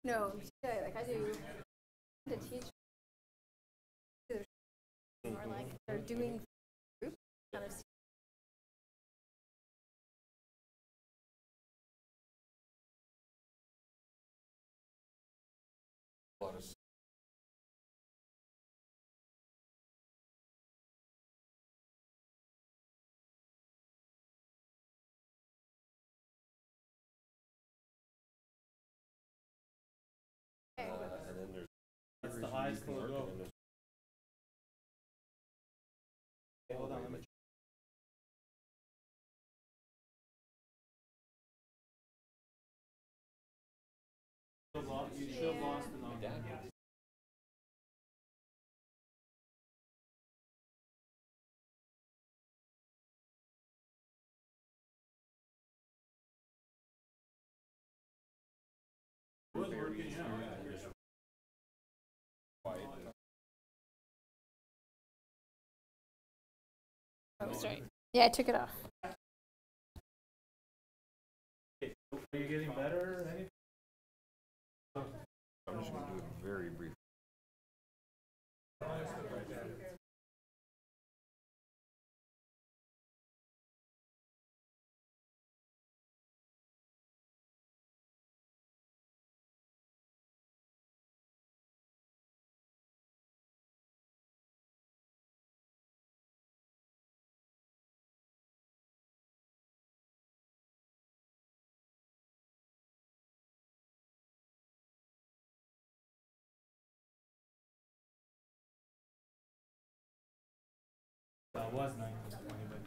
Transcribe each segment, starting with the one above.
No, like I do to teach. Or like they're doing group kind of. And then there's That's the highest we'll go. Hold on, let me check. You should have lost an arm. Was working, yeah. Oh, sorry. Yeah, I took it off. Are you getting better or anything? I'm just going to do it very briefly. That was 1920, but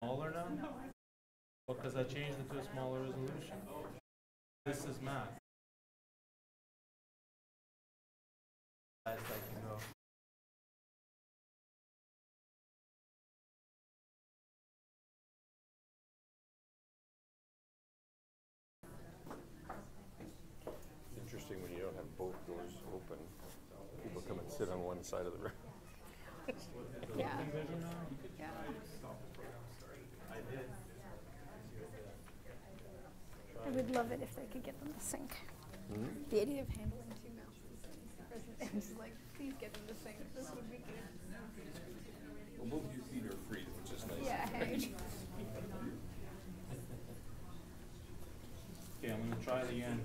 smaller now? Well, because I changed it to a smaller resolution. This is math. As I can go. It's interesting when you don't have both doors open. People come and sit on one side of the room. Yeah. Yeah. I would love it if they could get them to sync. The idea of handling two mouses. It's like, please get them to sync. This would be good. Well, both your feet are free, which is nice. Yeah, hey. Okay, I'm going to try it again.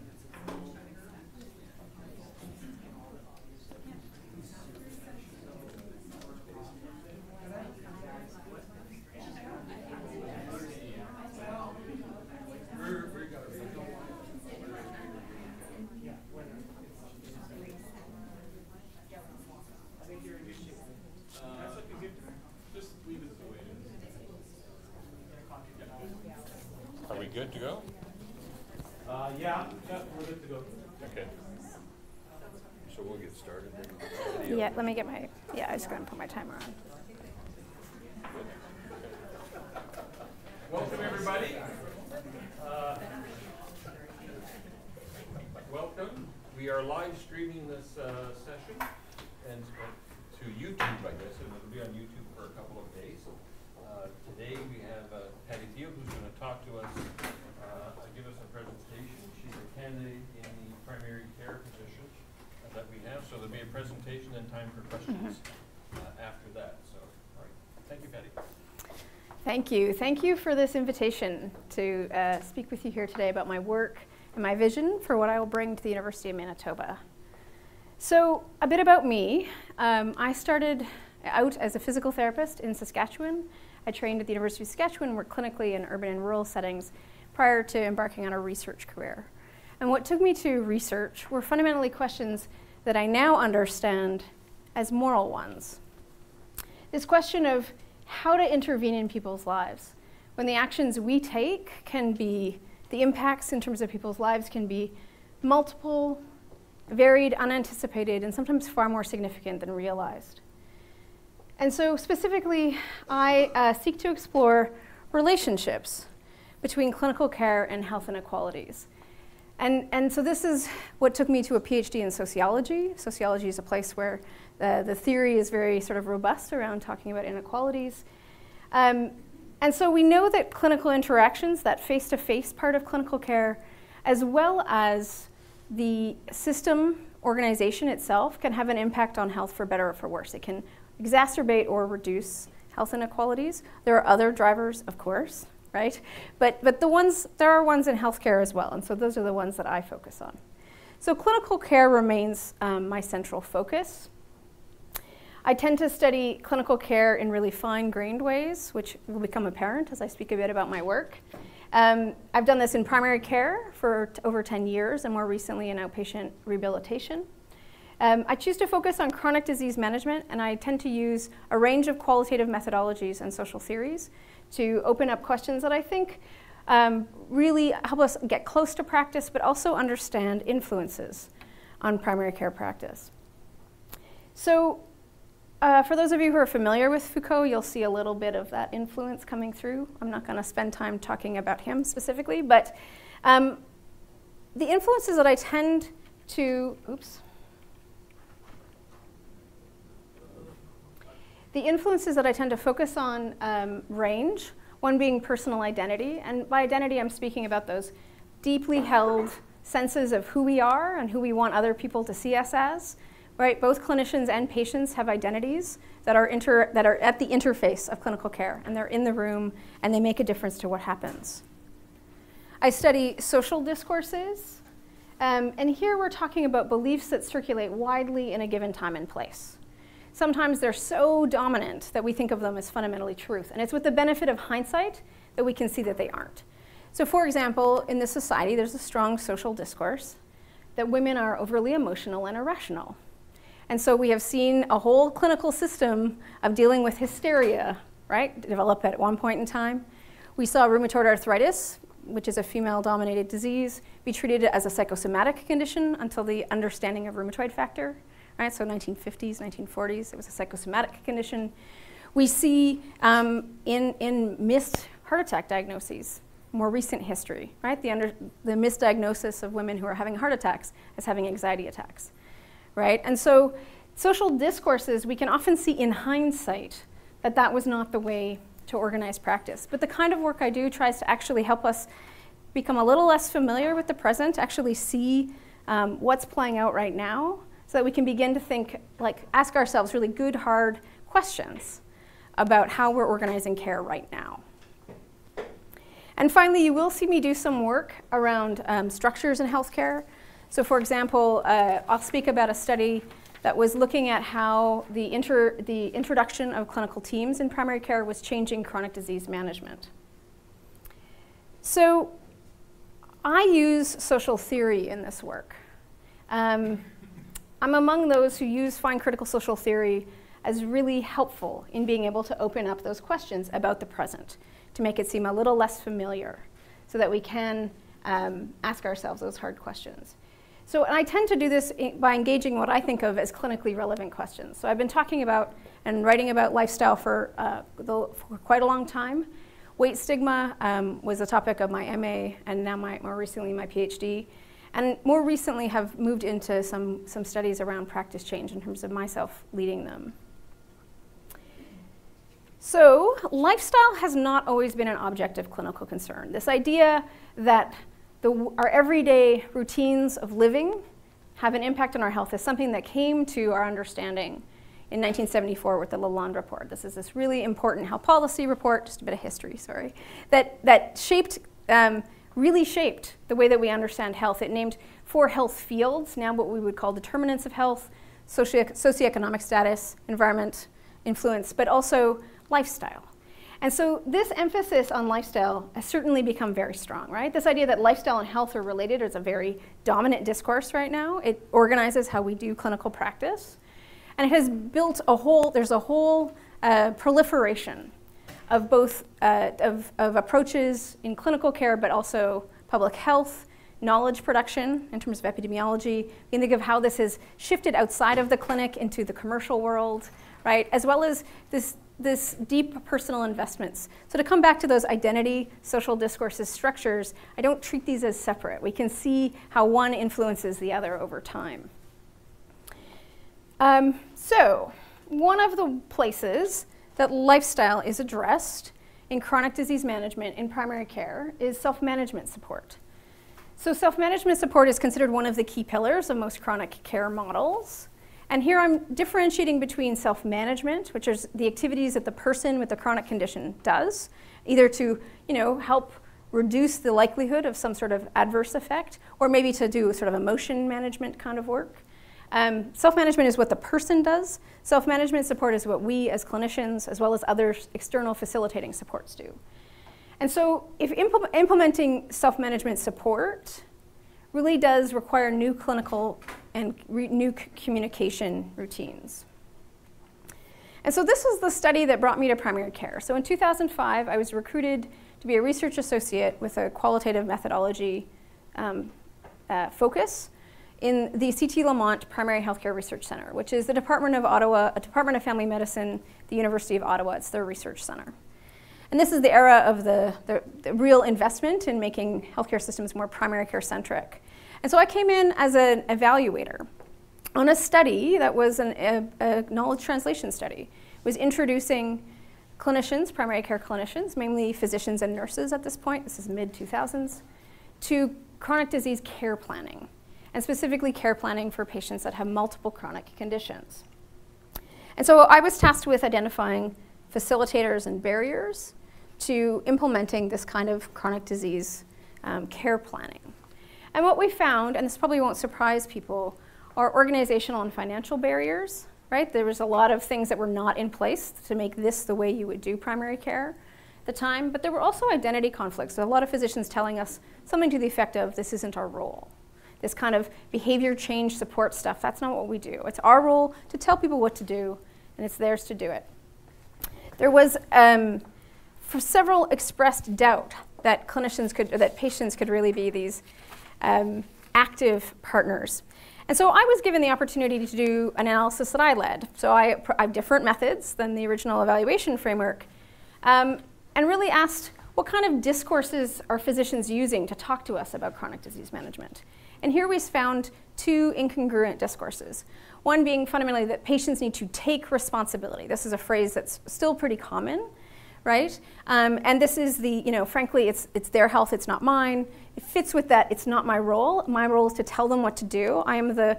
Are we good to go? Yeah, we're good to go. Okay. So we'll get started then. Yeah, let me get my, I was going to put my timer on. Welcome, everybody. Welcome. We are live streaming this session and to YouTube, I guess, and it'll be on YouTube for a couple of days. Today we have Patty Thiel, who's going to talk to us, give us a presentation. She's a candidate in the primary care position that we have. So there'll be a presentation and time for questions after that. So, all right. Thank you, Patty. Thank you. Thank you for this invitation to speak with you here today about my work and my vision for what I will bring to the University of Manitoba. So a bit about me. I started out as a physical therapist in Saskatchewan. I trained at the University of Saskatchewan, worked clinically in urban and rural settings prior to embarking on a research career. And what took me to research were fundamentally questions that I now understand as moral ones. This question of how to intervene in people's lives when the actions we take can be, the impacts in terms of people's lives can be multiple, varied, unanticipated, and sometimes far more significant than realized. And so specifically, I seek to explore relationships between clinical care and health inequalities. And so this is what took me to a PhD in sociology. Sociology is a place where the theory is very sort of robust around talking about inequalities. And so we know that clinical interactions, that face-to-face part of clinical care, as well as the system organization itself can have an impact on health for better or for worse. It can exacerbate or reduce health inequalities. There are other drivers, of course, right? But there are ones in healthcare as well, and so those are the ones that I focus on. So clinical care remains my central focus. I tend to study clinical care in really fine-grained ways, which will become apparent as I speak a bit about my work. I've done this in primary care for over 10 years, and more recently in outpatient rehabilitation. I choose to focus on chronic disease management, and I tend to use a range of qualitative methodologies and social theories to open up questions that I think really help us get close to practice, but also understand influences on primary care practice. So for those of you who are familiar with Foucault, you'll see a little bit of that influence coming through. I'm not going to spend time talking about him specifically, but the influences that I tend to, the influences that I tend to focus on range, one being personal identity, and by identity I'm speaking about those deeply held senses of who we are and who we want other people to see us as. Right? Both clinicians and patients have identities that are at the interface of clinical care, and they're in the room, and they make a difference to what happens. I study social discourses, and here we're talking about beliefs that circulate widely in a given time and place. Sometimes they're so dominant that we think of them as fundamentally truth, and it's with the benefit of hindsight that we can see that they aren't. So for example, in this society, there's a strong social discourse that women are overly emotional and irrational. And so we have seen a whole clinical system of dealing with hysteria, right, develop at one point in time. We saw rheumatoid arthritis, which is a female-dominated disease, be treated as a psychosomatic condition until the understanding of rheumatoid factor, right? So 1950s, 1940s, it was a psychosomatic condition. We see in missed heart attack diagnoses, more recent history, right? The misdiagnosis of women who are having heart attacks as having anxiety attacks. Right? And so social discourses, we can often see in hindsight that that was not the way to organize practice. But the kind of work I do tries to actually help us become a little less familiar with the present, actually see what's playing out right now, so that we can begin to think, like, ask ourselves really good, hard questions about how we're organizing care right now. And finally, you will see me do some work around structures in healthcare. So for example, I'll speak about a study that was looking at how the introduction of clinical teams in primary care was changing chronic disease management. So I use social theory in this work. I'm among those who use find critical social theory as really helpful in being able to open up those questions about the present, to make it seem a little less familiar, so that we can ask ourselves those hard questions. So I tend to do this by engaging what I think of as clinically relevant questions. So I've been talking about and writing about lifestyle for quite a long time. Weight stigma was a topic of my MA, and now more recently my PhD. And more recently have moved into some studies around practice change in terms of myself leading them. So lifestyle has not always been an object of clinical concern. This idea that our everyday routines of living have an impact on our health is something that came to our understanding in 1974 with the Lalonde Report. This is this really important health policy report, just a bit of history, sorry, that really shaped the way that we understand health. It named 4 health fields, now what we would call determinants of health: socioeconomic status, environment, influence, but also lifestyle. And so this emphasis on lifestyle has certainly become very strong, right? This idea that lifestyle and health are related is a very dominant discourse right now. It organizes how we do clinical practice. And it has built there's a whole proliferation of both of approaches in clinical care, but also public health, knowledge production in terms of epidemiology. You can think of how this has shifted outside of the clinic into the commercial world, right? As well as this deep personal investments. So to come back to those identity, social discourses, structures, I don't treat these as separate. We can see how one influences the other over time. So one of the places that lifestyle is addressed in chronic disease management in primary care is self-management support. So self-management support is considered one of the key pillars of most chronic care models. And here I'm differentiating between self-management, which is the activities that the person with the chronic condition does, either to, help reduce the likelihood of some sort of adverse effect, or maybe to do sort of emotion management kind of work. Self-management is what the person does. Self-management support is what we as clinicians, as well as other external facilitating supports do. And so if implementing self-management support really does require new clinical and new communication routines. And so this was the study that brought me to primary care. So in 2005, I was recruited to be a research associate with a qualitative methodology focus in the C.T. Lamont Primary Healthcare Research Center, which is the Department of Ottawa, a Department of Family Medicine, the University of Ottawa. It's their research center. And this is the era of the real investment in making healthcare systems more primary care centric. And so I came in as an evaluator on a study that was a knowledge translation study. It was introducing clinicians, primary care clinicians, mainly physicians and nurses at this point, this is mid-2000s, to chronic disease care planning, and specifically care planning for patients that have multiple chronic conditions. And so I was tasked with identifying facilitators and barriers to implementing this kind of chronic disease care planning. And what we found, and this probably won't surprise people, are organizational and financial barriers, right? There was a lot of things that were not in place to make this the way you would do primary care at the time, but there were also identity conflicts. So a lot of physicians telling us something to the effect of, this isn't our role. This kind of behavior change support stuff, that's not what we do. It's our role to tell people what to do, and it's theirs to do it. There was, for several, expressed doubt that patients could really be these active partners. And so I was given the opportunity to do an analysis that I led. So I have different methods than the original evaluation framework, and really asked, what kind of discourses are physicians using to talk to us about chronic disease management? And here we found two incongruent discourses. One being fundamentally that patients need to take responsibility. This is a phrase that's still pretty common, right? And this is frankly, it's their health, it's not mine. It fits with that, it's not my role. My role is to tell them what to do. I am the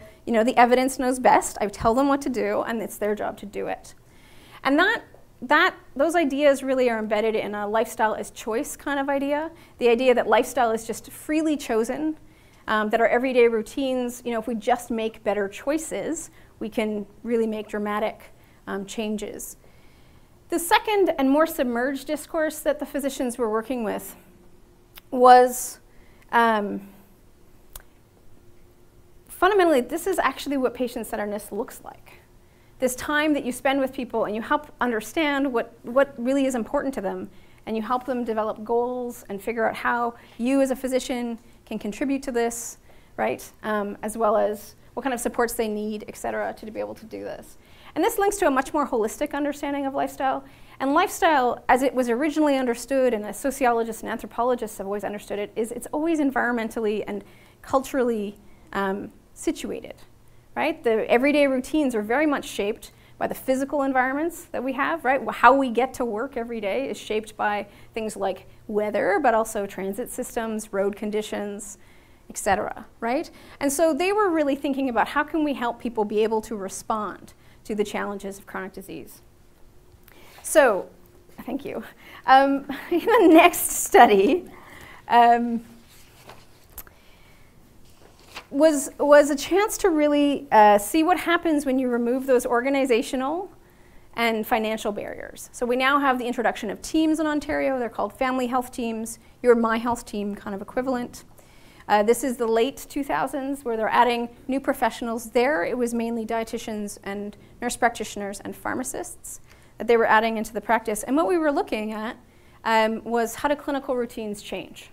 evidence knows best. I tell them what to do, and it's their job to do it. And those ideas really are embedded in a lifestyle as choice kind of idea. The idea that lifestyle is just freely chosen, that our everyday routines, if we just make better choices, we can really make dramatic changes. The second and more submerged discourse that the physicians were working with was fundamentally, this is actually what patient centeredness looks like. This time that you spend with people and you help understand what really is important to them, and you help them develop goals and figure out how you as a physician can contribute to this, right? As well as what kind of supports they need, et cetera, to be able to do this. And this links to a much more holistic understanding of lifestyle. And lifestyle, as it was originally understood, and as sociologists and anthropologists have always understood it, is it's always environmentally and culturally situated, right? The everyday routines are very much shaped by the physical environments that we have, right? How we get to work every day is shaped by things like weather, but also transit systems, road conditions, et cetera, right? And so they were really thinking about how can we help people be able to respond to the challenges of chronic disease. So, thank you. In the next study was a chance to really see what happens when you remove those organizational and financial barriers. So we now have the introduction of teams in Ontario. They're called family health teams. Your My Health team kind of equivalent. This is the late 2000s where they're adding new professionals. There it was mainly dietitians and nurse practitioners and pharmacists that they were adding into the practice. And what we were looking at was how do clinical routines change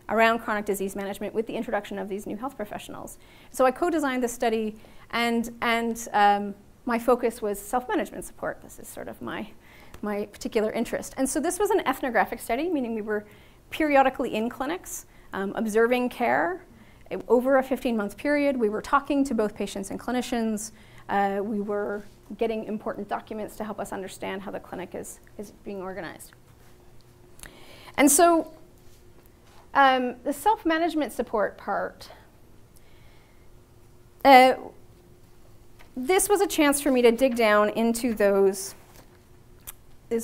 around chronic disease management with the introduction of these new health professionals. So I co-designed this study, and my focus was self-management support. This is sort of my particular interest. And so this was an ethnographic study, meaning we were periodically in clinics, observing care over a 15-month period. We were talking to both patients and clinicians. We were getting important documents to help us understand how the clinic is being organized. And so The self-management support part. This was a chance for me to dig down into those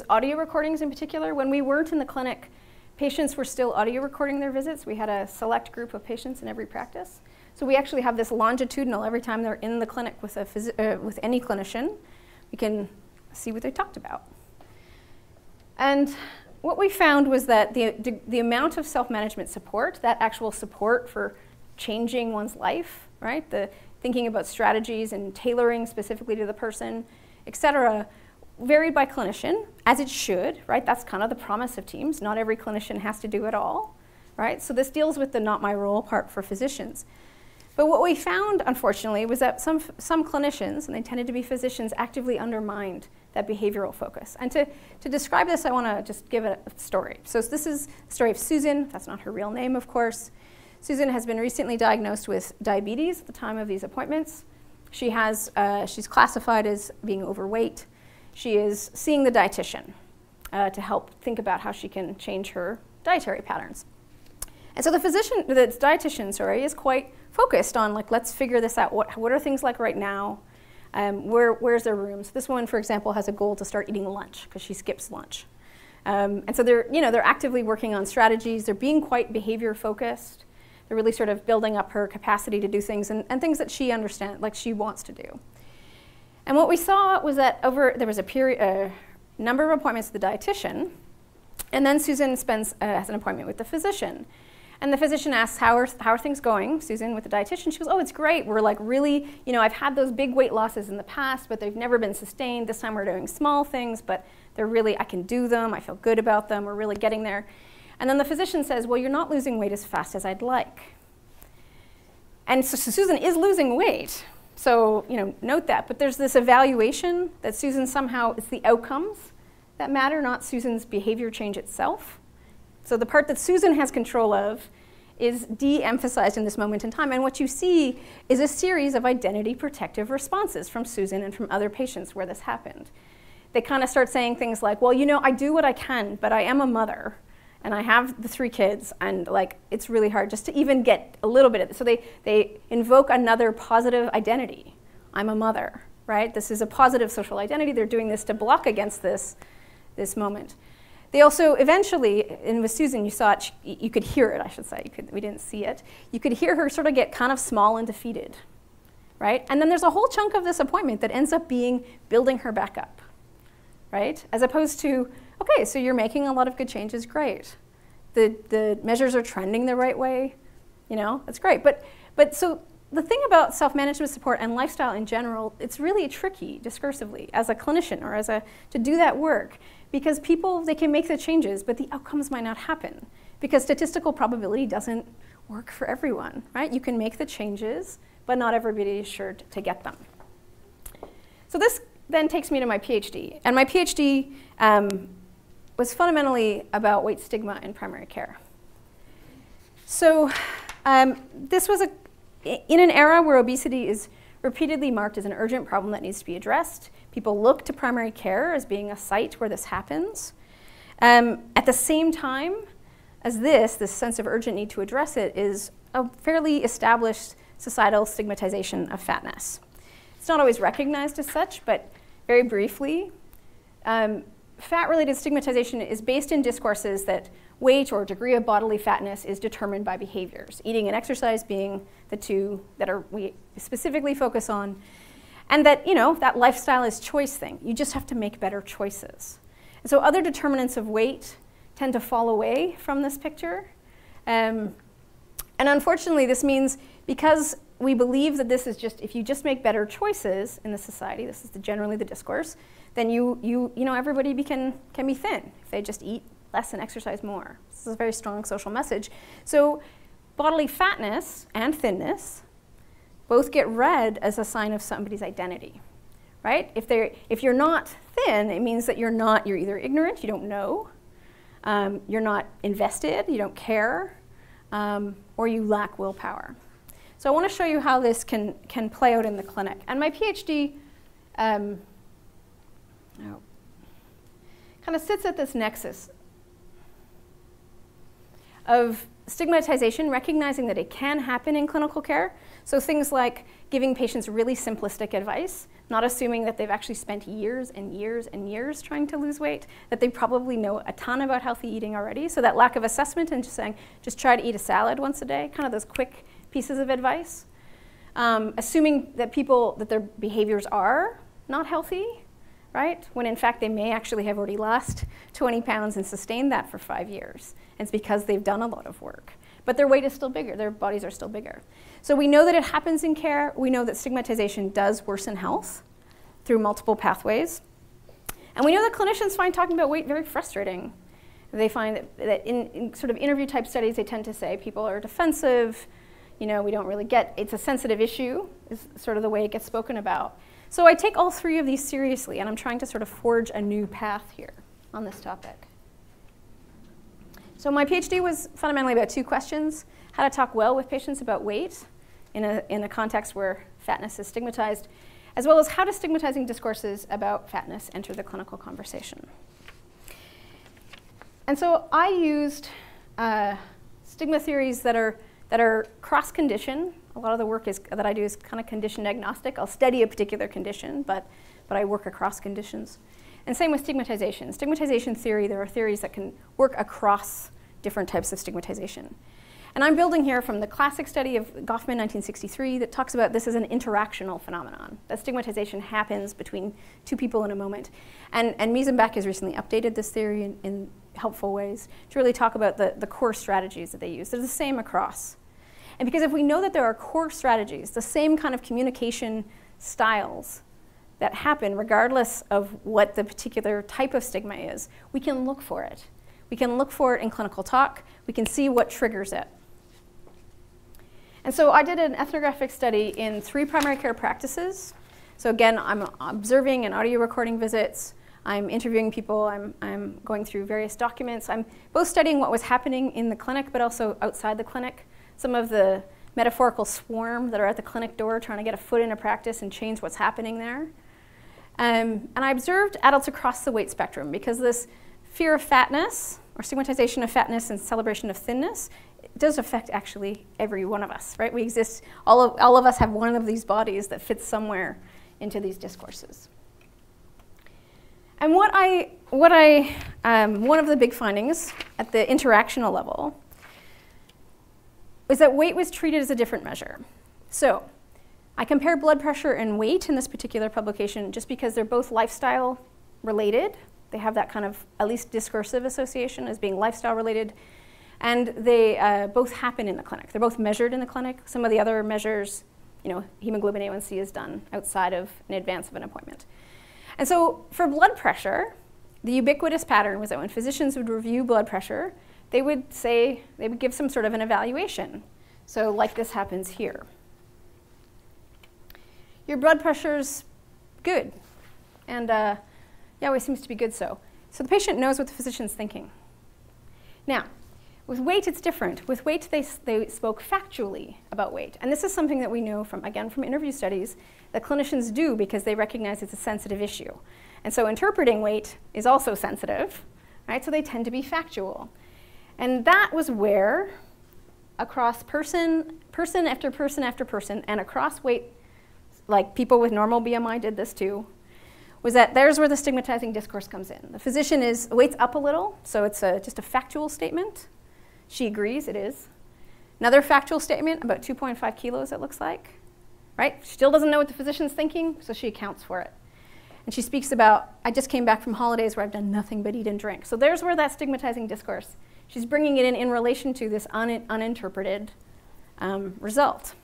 audio recordings in particular. When we weren't in the clinic, patients were still audio recording their visits. We had a select group of patients in every practice. So we actually have this longitudinal every time they're in the clinic with with any clinician. We can see what they talked about. And what we found was that the amount of self-management support, that actual support for changing one's life, right? The thinking about strategies and tailoring specifically to the person, et cetera, varied by clinician, as it should, right? That's kind of the promise of teams. Not every clinician has to do it all, right? So this deals with the not my role part for physicians. But what we found, unfortunately, was that some clinicians, and they tended to be physicians, actively undermined that behavioral focus. And to describe this, I want to just give a story. So this is the story of Susan. That's not her real name, of course. Susan has been recently diagnosed with diabetes at the time of these appointments. She's classified as being overweight. She is seeing the dietitian to help think about how she can change her dietary patterns. And so the dietitian, is quite focused on, like, let's figure this out. What are things like right now? Where's their rooms? This one, for example, has a goal to start eating lunch because she skips lunch. And so they're actively working on strategies. They're being quite behavior focused. They're really sort of building up her capacity to do things and things that she understands, like she wants to do. And what we saw was that there was a number of appointments with the dietitian, and then Susan has an appointment with the physician. And the physician asks, how are things going, Susan, with the dietitian? She goes, oh, it's great. We're like really, I've had those big weight losses in the past, but they've never been sustained. This time we're doing small things, but I can do them. I feel good about them. We're really getting there. And then the physician says, well, you're not losing weight as fast as I'd like. And so Susan is losing weight. So, note that. But there's this evaluation that Susan somehow, it's the outcomes that matter, not Susan's behavior change itself. So the part that Susan has control of is de-emphasized in this moment in time. And what you see is a series of identity protective responses from Susan and from other patients where this happened. They kind of start saying things like, well, I do what I can, but I am a mother. And I have the 3 kids, and it's really hard just to even get a little bit of this. So they invoke another positive identity. I'm a mother, right? This is a positive social identity. They're doing this to block against this moment. They also eventually, and with Susan, you saw it, you could hear it, I should say. We didn't see it. You could hear her sort of get kind of small and defeated, right? And then there's a whole chunk of this appointment that ends up being building her back up, right? As opposed to, okay, so you're making a lot of good changes, great. The measures are trending the right way, that's great. But so the thing about self-management support and lifestyle in general, it's really tricky discursively as a clinician or to do that work, because people, they can make the changes, but the outcomes might not happen because statistical probability doesn't work for everyone, right? You can make the changes, but not everybody is sure to get them. So this then takes me to my PhD. And my PhD was fundamentally about weight stigma in primary care. So this was in an era where obesity is repeatedly marked as an urgent problem that needs to be addressed. People look to primary care as being a site where this happens. At the same time as this sense of urgent need to address it is a fairly established societal stigmatization of fatness. It's not always recognized as such, but very briefly, fat-related stigmatization is based in discourses that weight or degree of bodily fatness is determined by behaviors, eating and exercise being the two that we specifically focus on, and that, that lifestyle is choice thing. You just have to make better choices. And so other determinants of weight tend to fall away from this picture. And unfortunately, this means because we believe that this is if you just make better choices in the society, this is generally the discourse, then everybody can be thin if they just eat less and exercise more. This is a very strong social message. So bodily fatness and thinness both get read as a sign of somebody's identity, right? If you're not thin, it means that you're either ignorant, you don't know, you're not invested, you don't care, or you lack willpower. So I want to show you how this can play out in the clinic. And my PhD kind of sits at this nexus of stigmatization, recognizing that it can happen in clinical care. So things like giving patients really simplistic advice, not assuming that they've actually spent years and years and years trying to lose weight, that they probably know a ton about healthy eating already. So that lack of assessment and just saying, just try to eat a salad once a day, kind of those quick pieces of advice. Assuming that that their behaviors are not healthy, right? When in fact they may actually have already lost 20 pounds and sustained that for 5 years. And it's because they've done a lot of work. But their weight is still bigger, their bodies are still bigger. So we know that it happens in care. We know that stigmatization does worsen health through multiple pathways. And we know that clinicians find talking about weight very frustrating. They find that in sort of interview type studies, they tend to say people are defensive, we don't really get, it's a sensitive issue, is sort of the way it gets spoken about. So I take all three of these seriously, and I'm trying to sort of forge a new path here on this topic. So my PhD was fundamentally about 2 questions: how to talk well with patients about weight in a context where fatness is stigmatized, as well as how do stigmatizing discourses about fatness enter the clinical conversation. And so I used stigma theories that are cross-condition. A lot of the work that I do is kind of condition agnostic. I'll study a particular condition, but I work across conditions. And same with stigmatization. Stigmatization theory, there are theories that can work across different types of stigmatization. And I'm building here from the classic study of Goffman, 1963, that talks about this as an interactional phenomenon, that stigmatization happens between 2 people in a moment. And Miesenbach has recently updated this theory in helpful ways to really talk about the core strategies that they use. They're the same across. And because if we know that there are core strategies, the same kind of communication styles that happen regardless of what the particular type of stigma is, we can look for it. We can look for it in clinical talk. We can see what triggers it. And so I did an ethnographic study in 3 primary care practices. So again, I'm observing and audio recording visits. I'm interviewing people. I'm going through various documents. I'm both studying what was happening in the clinic, but also outside the clinic. Some of the metaphorical swarm that are at the clinic door trying to get a foot into practice and change what's happening there. And I observed adults across the weight spectrum because this fear of fatness or stigmatization of fatness and celebration of thinness does affect actually every one of us, right? We exist, all of us have one of these bodies that fits somewhere into these discourses. And one of the big findings at the interactional level is that weight was treated as a different measure. So I compare blood pressure and weight in this particular publication just because they're both lifestyle related. They have that kind of at least discursive association as being lifestyle related. And they both happen in the clinic. They're both measured in the clinic. Some of the other measures, hemoglobin A1C is done outside of in advance of an appointment. And so for blood pressure, the ubiquitous pattern was that when physicians would review blood pressure, they would give some sort of an evaluation. So like this happens here. Your blood pressure's good. And yeah, always seems to be good so. So the patient knows what the physician's thinking. Now, with weight, it's different. With weight, they spoke factually about weight. And this is something that we know from interview studies that clinicians do because they recognize it's a sensitive issue. And so interpreting weight is also sensitive, right? So they tend to be factual. And that was where, across person after person after person, and across weight, like people with normal BMI did this too, was that there's where the stigmatizing discourse comes in. The physician weight's up a little, so it's just a factual statement. She agrees it is. Another factual statement, about 2.5 kilos it looks like, right? She still doesn't know what the physician's thinking, so she accounts for it. And she speaks about, I just came back from holidays where I've done nothing but eat and drink. So there's where that stigmatizing discourse, she's bringing it in relation to this uninterpreted result.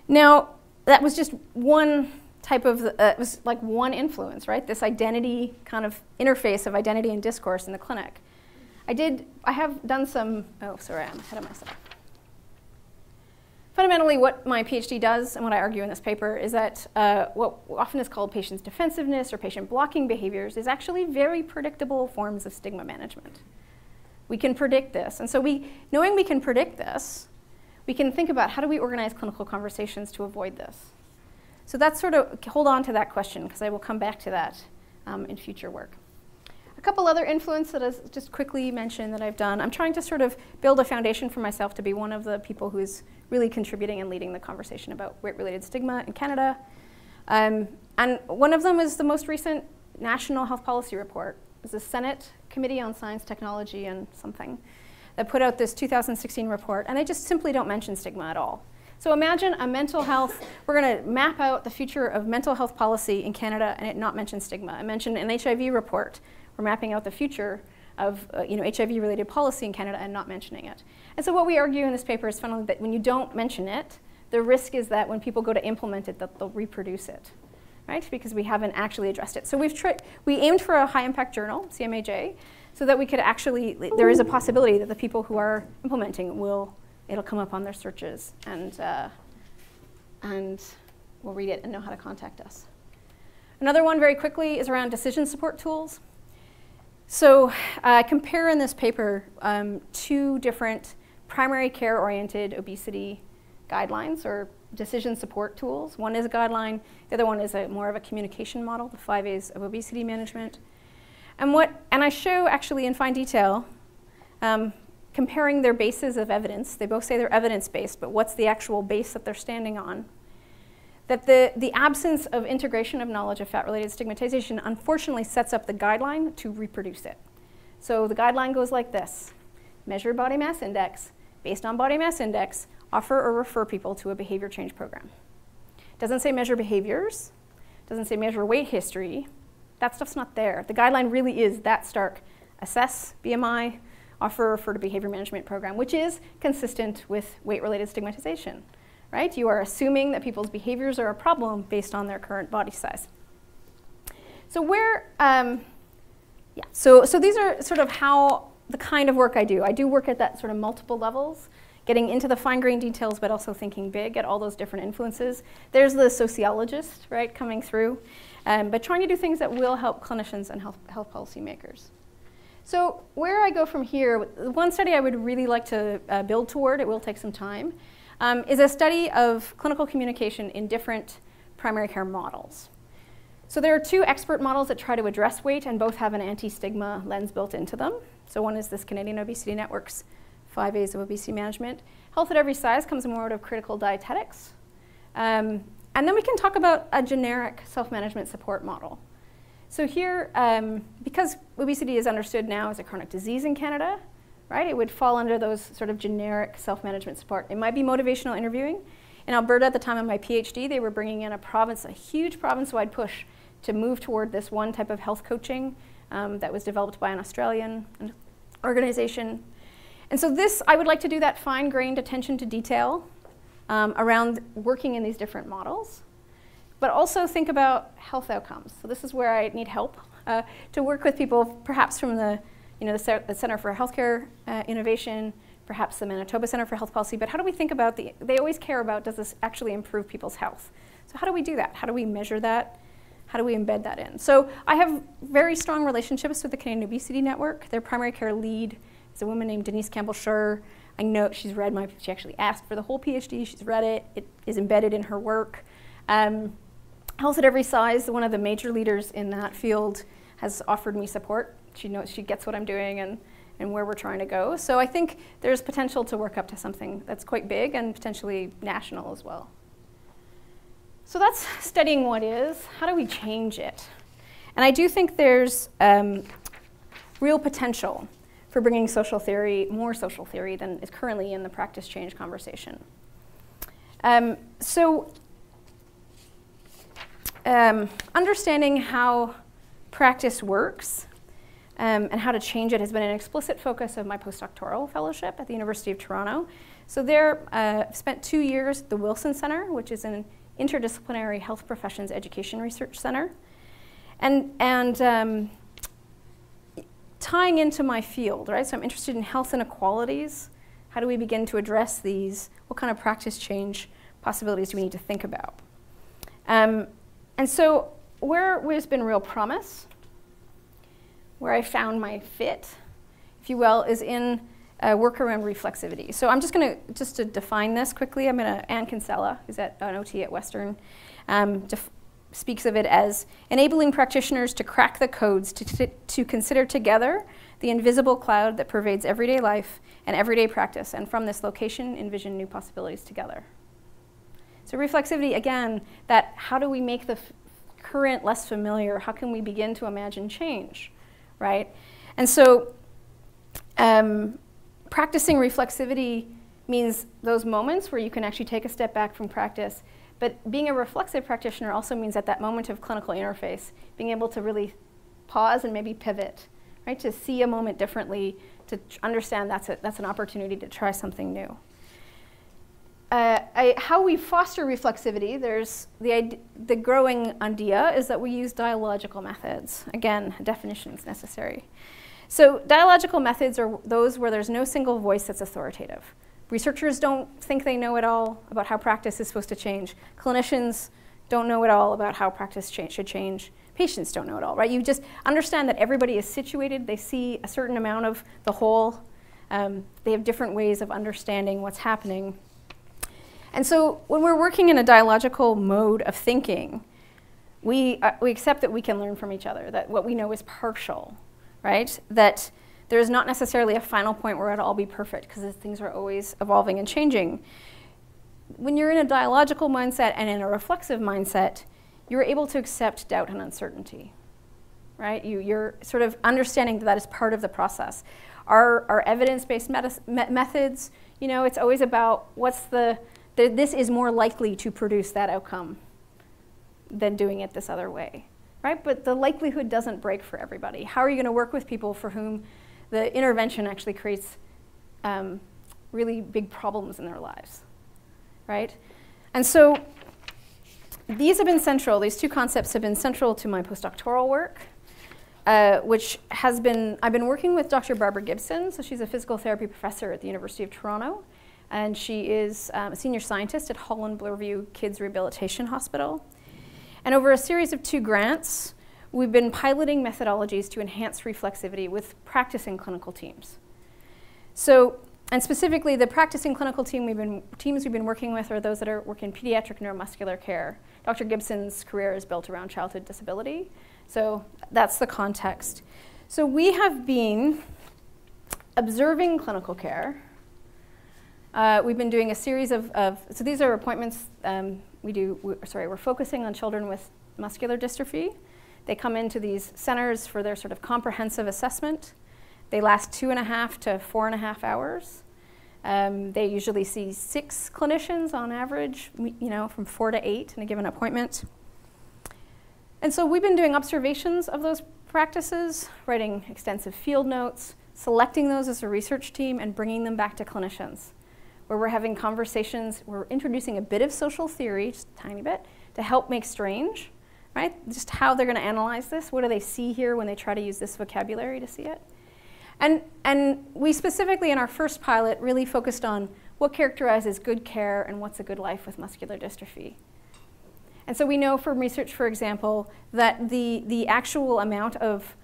Now, that was just one type of, it was like one influence, right? This identity kind of interface of identity and discourse in the clinic. I have done some, oh, sorry, I'm ahead of myself. Fundamentally, what my PhD does and what I argue in this paper is that what often is called patient's defensiveness or patient blocking behaviors is actually very predictable forms of stigma management. We can predict this. And so knowing we can predict this, we can think about how do we organize clinical conversations to avoid this. So that's sort of, hold on to that question because I will come back to that in future work. couple other influences that I just quickly mentioned that I've done. I'm trying to sort of build a foundation for myself to be one of the people who is really contributing and leading the conversation about weight-related stigma in Canada. And one of them is the most recent National Health Policy Report. It's the Senate Committee on Science, Technology, and something that put out this 2016 report, and they just simply don't mention stigma at all. So imagine a mental health, we're going to map out the future of mental health policy in Canada and it not mention stigma. I mentioned an HIV report. We're mapping out the future of HIV-related policy in Canada and not mentioning it. And so what we argue in this paper is fundamentally that when you don't mention it, the risk is that when people go to implement it, that they'll reproduce it, right? Because we haven't actually addressed it. So we aimed for a high-impact journal, CMAJ, so that we could actually, there is a possibility that the people who are implementing it'll come up on their searches and we'll read it and know how to contact us. Another one very quickly is around decision support tools. So I compare in this paper 2 different primary care-oriented obesity guidelines or decision support tools. One is a guideline, the other one is more of a communication model, the 5 A's of obesity management. And I show actually in fine detail, comparing their bases of evidence. They both say they're evidence-based, but what's the actual base that they're standing on? That the absence of integration of knowledge of fat-related stigmatization unfortunately sets up the guideline to reproduce it. So the guideline goes like this: measure body mass index, based on body mass index, offer or refer people to a behavior change program. Doesn't say measure behaviors, doesn't say measure weight history. That stuff's not there. The guideline really is that stark. Assess BMI, offer or refer to behavior management program, which is consistent with weight-related stigmatization. Right? You are assuming that people's behaviors are a problem based on their current body size. So so these are sort of how the kind of work I do. I do work at that sort of multiple levels, getting into the fine-grained details, but also thinking big at all those different influences. There's the sociologist, right, coming through, but trying to do things that will help clinicians and health policy makers. So where I go from here, one study I would really like to build toward, it will take some time, is a study of clinical communication in different primary care models. So there are 2 expert models that try to address weight, and both have an anti-stigma lens built into them. So one is this Canadian Obesity Network's 5 A's of obesity management. Health at Every Size comes more out of critical dietetics. And then we can talk about a generic self-management support model. So here, because obesity is understood now as a chronic disease in Canada, right? It would fall under those sort of generic self-management support. It might be motivational interviewing. In Alberta, at the time of my PhD, they were bringing in a huge province-wide push to move toward this one type of health coaching that was developed by an Australian organization. And so I would like to do that fine-grained attention to detail around working in these different models, but also think about health outcomes. So this is where I need help to work with people, perhaps from the Center for Healthcare Innovation, perhaps the Manitoba Center for Health Policy, but how do we think about they always care about, does this actually improve people's health? So how do we do that? How do we measure that? How do we embed that in? So I have very strong relationships with the Canadian Obesity Network. Their primary care lead is a woman named Denise Campbell-Schur. I know she's read she actually asked for the whole PhD, she's read it. It is embedded in her work. Health at Every Size, one of the major leaders in that field, has offered me support. She knows, she gets what I'm doing and where we're trying to go. So I think there's potential to work up to something that's quite big and potentially national as well. So that's studying what is. How do we change it? And I do think there's real potential for bringing social theory, more social theory than is currently in the practice change conversation. Understanding how practice works and how to change it has been an explicit focus of my postdoctoral fellowship at the University of Toronto. So there, I've spent 2 years at the Wilson Center, which is an interdisciplinary health professions education research center. And tying into my field, right? So I'm interested in health inequalities. How do we begin to address these? What kind of practice change possibilities do we need to think about? And so where there's been real promise, where I found my fit, if you will, is in work around reflexivity. So I'm just going to define this quickly. Ann Kinsella, who's at an OT at Western, speaks of it as enabling practitioners to crack the codes to consider together the invisible cloud that pervades everyday life and everyday practice, and from this location, envision new possibilities together. So reflexivity, again, that how do we make the current less familiar? How can we begin to imagine change, right? And so practicing reflexivity means those moments where you can actually take a step back from practice. But being a reflexive practitioner also means at that moment of clinical interface, being able to really pause and maybe pivot, right? To see a moment differently, to understand that's an opportunity to try something new. How we foster reflexivity, there's the growing idea is that we use dialogical methods. Again, definitions necessary. So dialogical methods are those where there's no single voice that's authoritative. Researchers don't think they know it all about how practice is supposed to change. Clinicians don't know it all about how practice should change. Patients don't know it all, right? You just understand that everybody is situated. They see a certain amount of the whole. They have different ways of understanding what's happening. And so when we're working in a dialogical mode of thinking, we accept that we can learn from each other, that what we know is partial, right? That there's not necessarily a final point where it'll all be perfect, because things are always evolving and changing. When you're in a dialogical mindset and in a reflexive mindset, you're able to accept doubt and uncertainty, right? You're sort of understanding that is part of the process. Our evidence-based methods, you know, it's always about this is more likely to produce that outcome than doing it this other way, right? But the likelihood doesn't break for everybody. How are you going to work with people for whom the intervention actually creates really big problems in their lives, right? And so these have been central, these two concepts have been central to my postdoctoral work, which has been, I've been working with Dr. Barbara Gibson, so she's a physical therapy professor at the University of Toronto, and she is a senior scientist at Holland Bloorview Kids Rehabilitation Hospital. And over a series of 2 grants, we've been piloting methodologies to enhance reflexivity with practicing clinical teams. So, and specifically the practicing clinical teams we've been working with are those that work in pediatric neuromuscular care. Dr. Gibson's career is built around childhood disability, so that's the context. So we have been observing clinical care. We've been doing a series so these are appointments we're focusing on children with muscular dystrophy. They come into these centers for their sort of comprehensive assessment. They last 2.5 to 4.5 hours. They usually see 6 clinicians on average, you know, from 4 to 8 in a given appointment. And so we've been doing observations of those practices, writing extensive field notes, selecting those as a research team, and bringing them back to clinicians, where we're having conversations. We're introducing a bit of social theory, just a tiny bit, to help make strange, right? Just how they're going to analyze this. What do they see here when they try to use this vocabulary to see it? And we specifically, in our first pilot, really focused on what characterizes good care and what's a good life with muscular dystrophy. And so we know from research, for example, that the actual amount of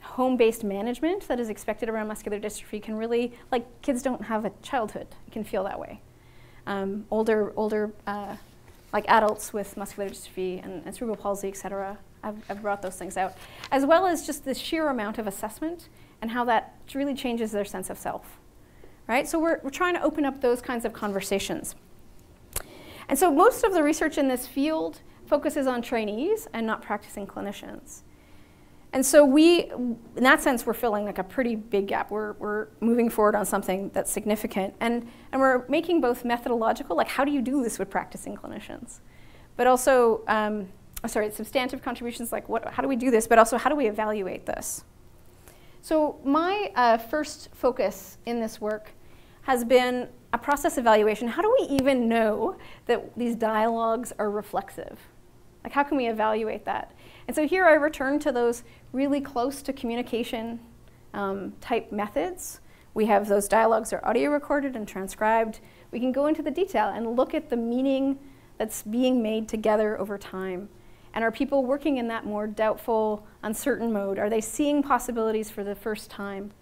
home-based management that is expected around muscular dystrophy can really, like, kids don't have a childhood. It can feel that way. Older like adults with muscular dystrophy and cerebral palsy, et cetera, I've brought those things out, as well as just the sheer amount of assessment and how that really changes their sense of self, right? So we're trying to open up those kinds of conversations. And so most of the research in this field focuses on trainees and not practicing clinicians. And so in that sense, we're filling like a pretty big gap. We're moving forward on something that's significant. And we're making both methodological, like how do you do this with practicing clinicians? But also, substantive contributions, like how do we do this? But also, how do we evaluate this? So my first focus in this work has been a process evaluation. How do we even know that these dialogues are reflexive? Like, how can we evaluate that? And so here I return to those really close to communication type methods. We have those dialogues are audio recorded and transcribed. We can go into the detail and look at the meaning that's being made together over time. And are people working in that more doubtful, uncertain mode? Are they seeing possibilities for the first time?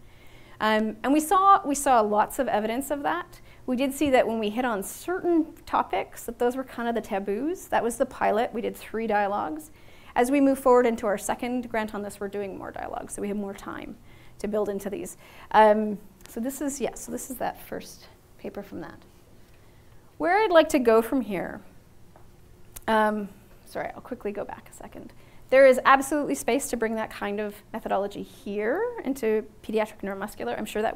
And we saw lots of evidence of that. We did see that when we hit on certain topics, that those were kind of the taboos. That was the pilot. We did 3 dialogues. As we move forward into our second grant on this, we're doing more dialogues, so we have more time to build into these. So this is that first paper from that. Where I'd like to go from here, sorry, I'll quickly go back a second. There is absolutely space to bring that kind of methodology here into pediatric neuromuscular. I'm sure that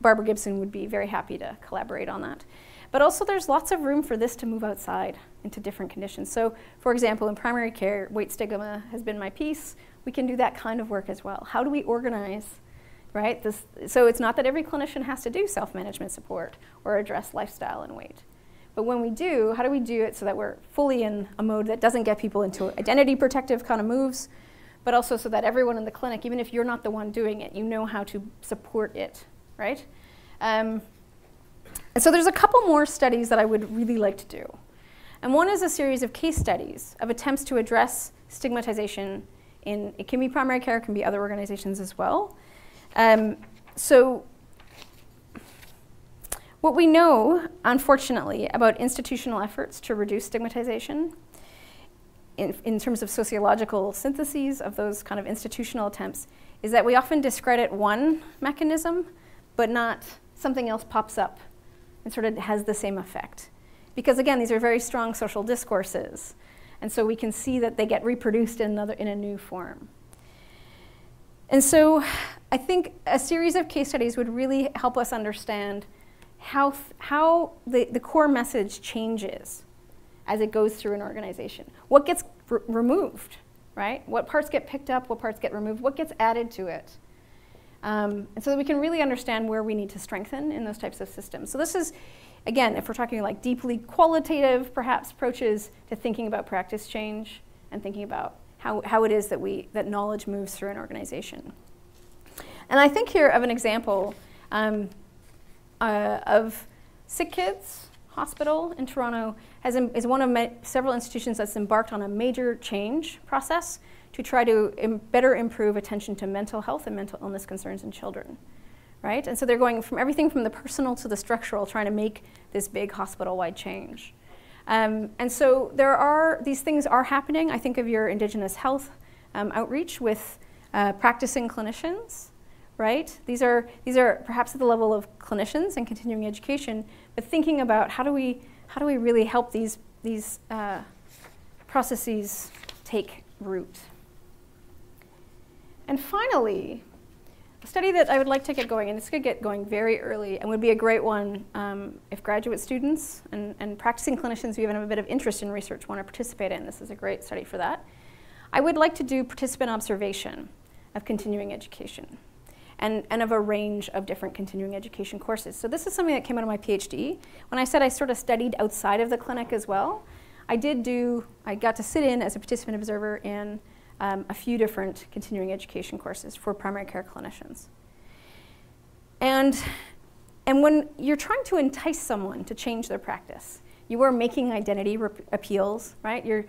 Barbara Gibson would be very happy to collaborate on that. But also there's lots of room for this to move outside into different conditions. So for example, in primary care, weight stigma has been my piece. We can do that kind of work as well. How do we organize, right? So it's not that every clinician has to do self-management support or address lifestyle and weight. But when we do, how do we do it so that we're fully in a mode that doesn't get people into identity protective kind of moves, but also so that everyone in the clinic, even if you're not the one doing it, you know how to support it, right? And so there's a couple more studies that I would really like to do. And one is a series of case studies of attempts to address stigmatization it can be primary care, it can be other organizations as well. So what we know, unfortunately, about institutional efforts to reduce stigmatization in terms of sociological syntheses of those kind of institutional attempts is that we often discredit one mechanism, but not something else pops up and sort of has the same effect. Because again, these are very strong social discourses, and so we can see that they get reproduced in a new form. And so I think a series of case studies would really help us understand how the core message changes as it goes through an organization. What gets removed, right? What parts get picked up, what parts get removed, what gets added to it. And so that we can really understand where we need to strengthen in those types of systems. So this is, again, if we're talking like deeply qualitative, perhaps, approaches to thinking about practice change and thinking about how it is that knowledge moves through an organization. And I think here of an example of Sick Kids Hospital in Toronto is one of several institutions that's embarked on a major change process to try to better improve attention to mental health and mental illness concerns in children, right? And so they're going from everything from the personal to the structural, trying to make this big hospital-wide change. And so these things are happening. I think of your Indigenous health outreach with practicing clinicians, right? These are perhaps at the level of clinicians and continuing education, but thinking about how do we really help these processes take root. And finally, a study that I would like to get going, and this could get going very early and would be a great one if graduate students and practicing clinicians who even have a bit of interest in research want to participate in. This is a great study for that. I would like to do participant observation of continuing education and of a range of different continuing education courses. So this is something that came out of my PhD. When I said I sort of studied outside of the clinic as well, I got to sit in as a participant observer in a few different continuing education courses for primary care clinicians. And when you're trying to entice someone to change their practice, you are making identity appeals, right? You're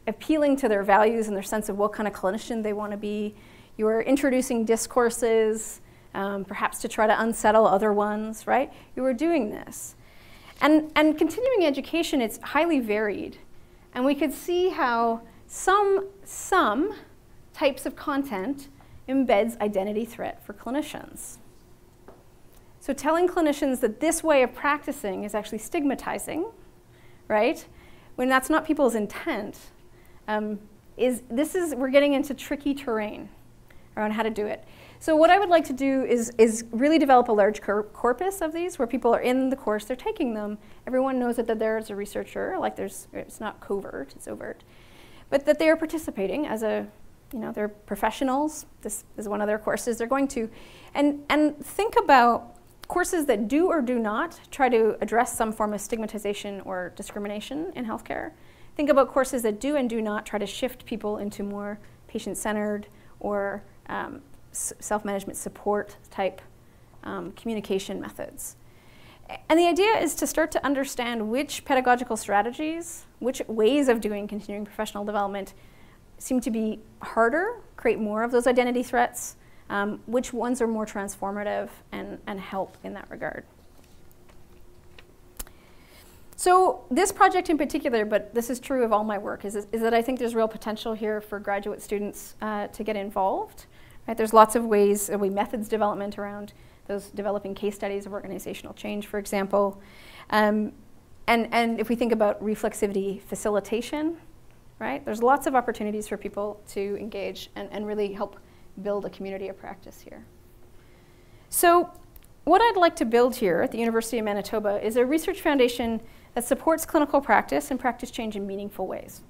appealing to their values and their sense of what kind of clinician they want to be. You're introducing discourses, perhaps to try to unsettle other ones, right? You are doing this. And continuing education, it's highly varied. And we could see how some types of content embeds identity threat for clinicians. So telling clinicians that this way of practicing is actually stigmatizing, right? When that's not people's intent, we're getting into tricky terrain around how to do it. So what I would like to do is really develop a large corpus of these where people are in the course, they're taking them. Everyone knows that there's a researcher, like it's not covert, it's overt. But that they are participating as they're professionals. This is one of their courses they're going to. And think about courses that do or do not try to address some form of stigmatization or discrimination in healthcare. Think about courses that do and do not try to shift people into more patient-centered or self-management support type communication methods. And the idea is to start to understand which pedagogical strategies, which ways of doing continuing professional development seem to be harder, create more of those identity threats, which ones are more transformative and help in that regard. So this project in particular, but this is true of all my work, is that I think there's real potential here for graduate students to get involved. Right? There's lots of ways, methods development around those developing case studies of organizational change, for example. And if we think about reflexivity facilitation, right? There's lots of opportunities for people to engage and really help build a community of practice here. So what I'd like to build here at the University of Manitoba is a research foundation that supports clinical practice and practice change in meaningful ways,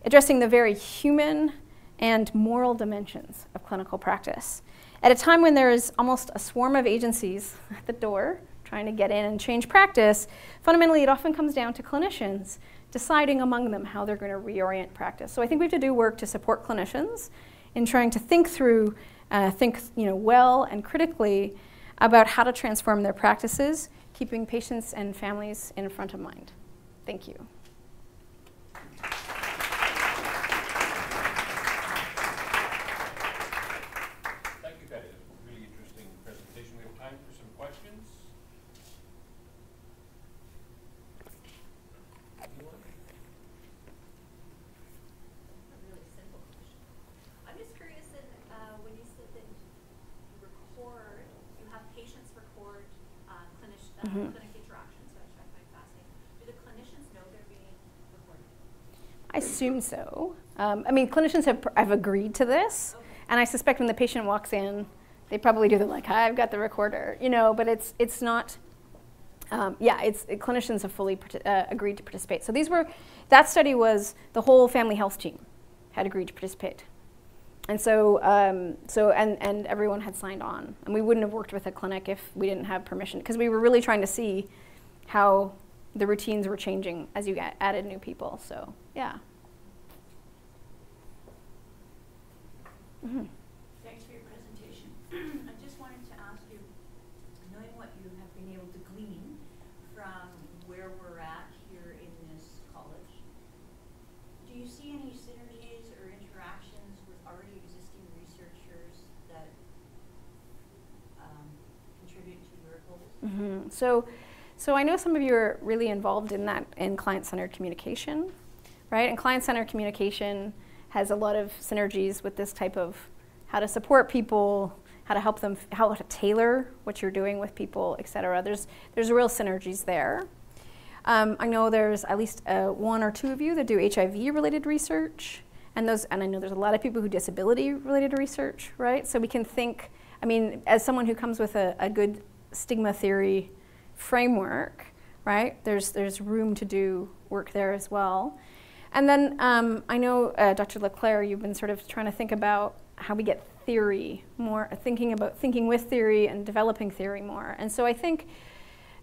addressing the very human and moral dimensions of clinical practice. At a time when there is almost a swarm of agencies at the door trying to get in and change practice, fundamentally it often comes down to clinicians deciding among them how they're going to reorient practice. So I think we have to do work to support clinicians in trying to think through, well and critically about how to transform their practices, keeping patients and families in front of mind. Thank you. Thank you, Patty. That's a really interesting presentation. We have time for some questions. A really simple question. I'm just curious, when you said that you record, you have patients record clinic interactions, which I find fascinating. Do the clinicians know they're being recorded? I assume so. Clinicians have agreed to this, okay. And I suspect when the patient walks in, they probably do the like, I've got the recorder, but it's not. Clinicians have fully agreed to participate. So that study was the whole family health team had agreed to participate. And so, and everyone had signed on. And we wouldn't have worked with a clinic if we didn't have permission, because we were really trying to see how the routines were changing as you added new people. So, yeah. Mm-hmm. Thanks for your presentation. I just wanted to ask you, knowing what you have been able to glean from where we're at here in this college, do you see any synergies or interactions with already existing researchers that contribute to your goals? Mm-hmm. So I know some of you are really involved in that, in client-centered communication, right? And client-centered communication has a lot of synergies with this type of how to support people, how to help them, how to tailor what you're doing with people, et cetera. There's real synergies there. I know there's at least one or two of you that do HIV-related research, and I know there's a lot of people who do disability-related research, right? So we can think, as someone who comes with a good stigma theory framework, right? There's room to do work there as well. And then I know, Dr. Leclerc, you've been sort of trying to think about how we get theory more, thinking with theory and developing theory more. And so I think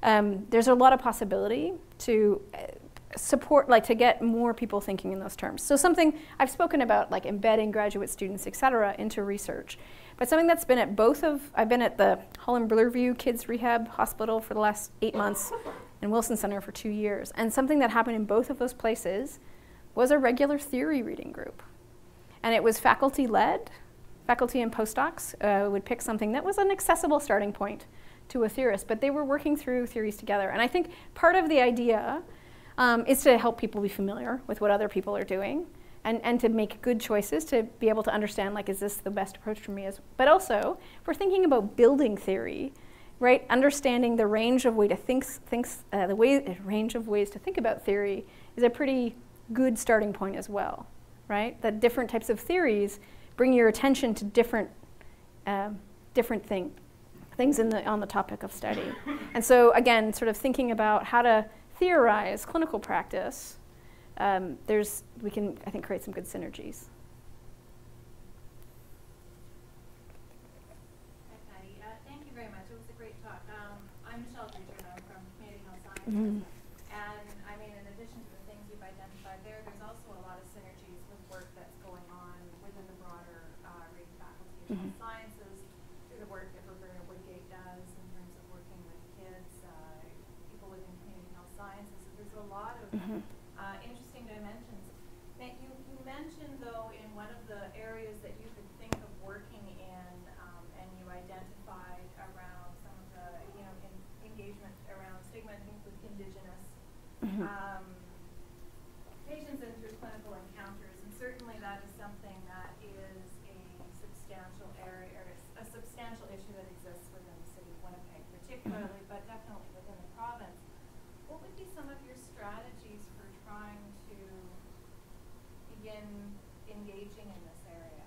there's a lot of possibility to support, to get more people thinking in those terms. So something I've spoken about, like embedding graduate students, et cetera, into research. But something that's been at I've been at the Holland Bloorview Kids Rehab Hospital for the last 8 months and Wilson Center for 2 years. And something that happened in both of those places was a regular theory reading group. And it was faculty-led. Faculty and postdocs would pick something that was an accessible starting point to a theorist, but they were working through theories together. And I think part of the idea is to help people be familiar with what other people are doing and to make good choices, to be able to understand, is this the best approach for me? But also, if we're thinking about building theory, right, understanding the range of range of ways to think about theory is a pretty good starting point as well, right? That different types of theories bring your attention to different things on the topic of study. And so again, sort of thinking about how to theorize clinical practice, we can, I think, create some good synergies. Hi, Patty. Thank you very much. It was a great talk. I'm Michelle Grieger. I'm from Community Health Sciences. Mm-hmm. And in addition to the things you've identified there's also a lot of synergies with work that's going on within the broader Reed Faculty of Health Sciences, through the work that Roberta Woodgate does in terms of working with kids, people within community health sciences. So there's a lot of interesting dimensions. You mentioned, though, in one of the areas that you could think of working in engagement around stigma, I think with Indigenous Mhm. patients and through clinical encounters, and certainly that is something that is a substantial area, or a substantial issue that exists within the city of Winnipeg particularly, but definitely within the province. What would be some of your strategies for trying to begin engaging in this area?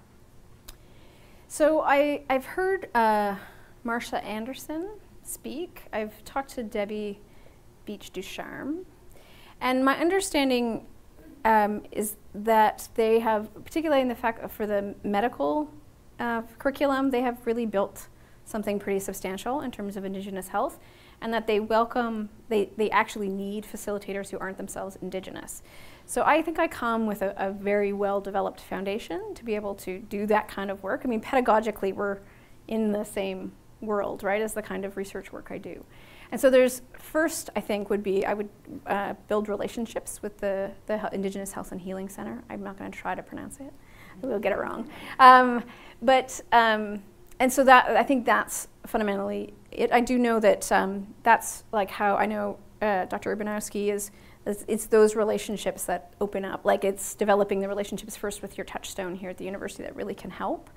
So I've heard Marsha Anderson speak. I've talked to Debbie Beach Ducharme. And my understanding is that they have, particularly in the fact for the medical curriculum, they have really built something pretty substantial in terms of Indigenous health, and that they welcome, they actually need facilitators who aren't themselves Indigenous. So I think I come with a very well-developed foundation to be able to do that kind of work. I mean, pedagogically, we're in the same world, right, as the kind of research work I do. And so there's, first, I think, would be, I would build relationships with the Indigenous Health and Healing Center. I'm not going to try to pronounce it. We'll get it wrong. And so that, I think that's fundamentally it. I do know that that's like how I know Dr. Urbanowski is, it's those relationships that open up. Like, it's developing the relationships first with your touchstone here at the university that really can help.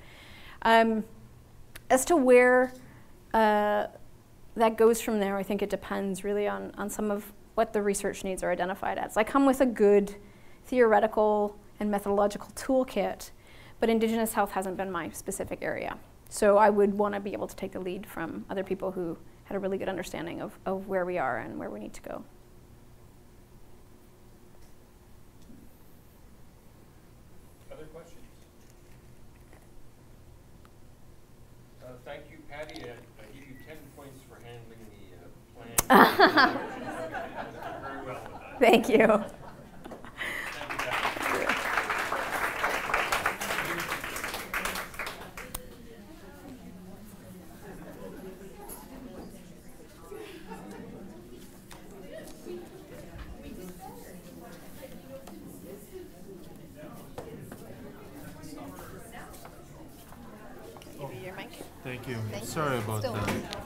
As to where that goes from there, I think it depends really on some of what the research needs are identified as. I come with a good theoretical and methodological toolkit, but Indigenous health hasn't been my specific area. So I would want to be able to take the lead from other people who had a really good understanding of where we are and where we need to go. Other questions? Thank you, Patty. I give you 10 points for handling the plan. Very well with that. Thank you. Thank you, Patty. Your mic. Thank you. Thank you. Sorry about Still that.